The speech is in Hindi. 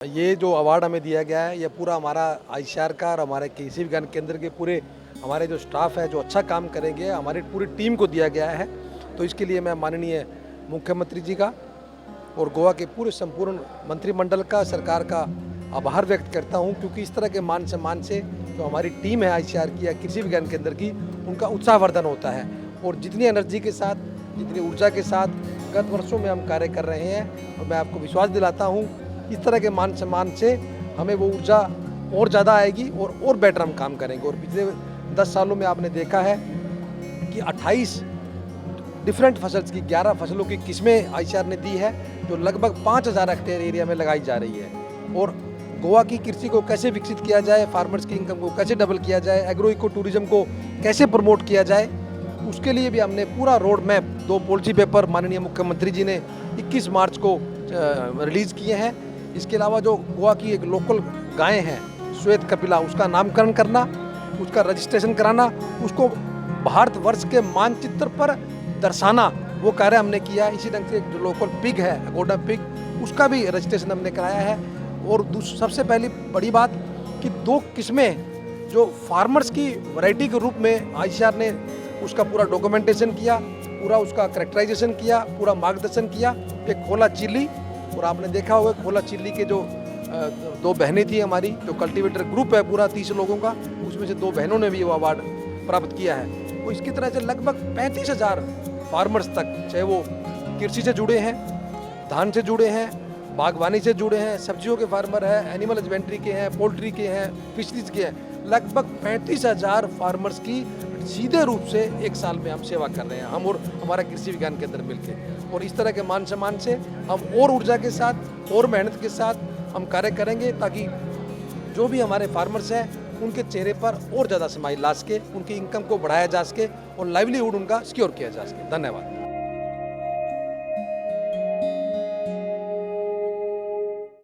ये जो अवार्ड हमें दिया गया है, ये पूरा हमारा आईसीआर का और हमारे कृषि विज्ञान केंद्र के पूरे हमारे जो स्टाफ है, जो अच्छा काम करेंगे, हमारी पूरी टीम को दिया गया है। तो इसके लिए मैं माननीय मुख्यमंत्री जी का और गोवा के पूरे संपूर्ण मंत्रिमंडल का, सरकार का आभार व्यक्त करता हूं, क्योंकि इस तरह के मान सम्मान से जो हमारी टीम है आईसीआर की या कृषि विज्ञान केंद्र की, उनका उत्साहवर्धन होता है। और जितनी एनर्जी के साथ, जितनी ऊर्जा के साथ गत वर्षों में हम कार्य कर रहे हैं, और मैं आपको विश्वास दिलाता हूँ इस तरह के मान सम्मान से हमें वो ऊर्जा और ज़्यादा आएगी और बेटर हम काम करेंगे। और पिछले 10 सालों में आपने देखा है कि 28 डिफरेंट फसल्स की 11 फसलों की किस्में आईसीआर ने दी है, जो लगभग 5000 हेक्टेयर एरिया में लगाई जा रही है। और गोवा की कृषि को कैसे विकसित किया जाए, फार्मर्स की इनकम को कैसे डबल किया जाए, एग्रो इको टूरिज्म को कैसे प्रमोट किया जाए, उसके लिए भी हमने पूरा रोड मैप 2 पॉलिसी पेपर माननीय मुख्यमंत्री जी ने 21 मार्च को रिलीज़ किए हैं। इसके अलावा जो गोवा की एक लोकल गाय है श्वेत कपिला, उसका नामकरण करना, उसका रजिस्ट्रेशन कराना, उसको भारतवर्ष के मानचित्र पर दर्शाना, वो कार्य हमने किया है। इसी ढंग से जो लोकल पिग है, अगोडा पिग, उसका भी रजिस्ट्रेशन हमने कराया है। और सबसे पहली बड़ी बात कि 2 किस्में जो फार्मर्स की वैरायटी के रूप में आईसीआर ने उसका पूरा डॉक्यूमेंटेशन किया, पूरा उसका करेक्टराइजेशन किया, पूरा मार्गदर्शन किया। एक खोला चिल्ली, और आपने देखा होगा खोला चिल्ली के जो 2 बहनें थी हमारी, जो कल्टीवेटर ग्रुप है पूरा 30 लोगों का, उसमें से 2 बहनों ने भी वो अवार्ड प्राप्त किया है। तो इसकी तरह से लगभग 35,000 फार्मर्स तक, चाहे वो कृषि से जुड़े हैं, धान से जुड़े हैं, बागवानी से जुड़े हैं, सब्जियों के फार्मर हैं, एनिमल हस्बेंड्री के हैं, पोल्ट्री के हैं, फिशरीज के हैं, लगभग 35,000 फार्मर्स की सीधे रूप से एक साल में हम सेवा कर रहे हैं, हम और हमारा कृषि विज्ञान केंद्र मिलकर। और इस तरह के मान सम्मान से हम और ऊर्जा के साथ और मेहनत के साथ हम कार्य करेंगे, ताकि जो भी हमारे फार्मर्स हैं उनके चेहरे पर और ज़्यादा स्माइल ला सके, उनकी इनकम को बढ़ाया जा सके और लाइवलीहुड उनका सिक्योर किया जा सके। धन्यवाद।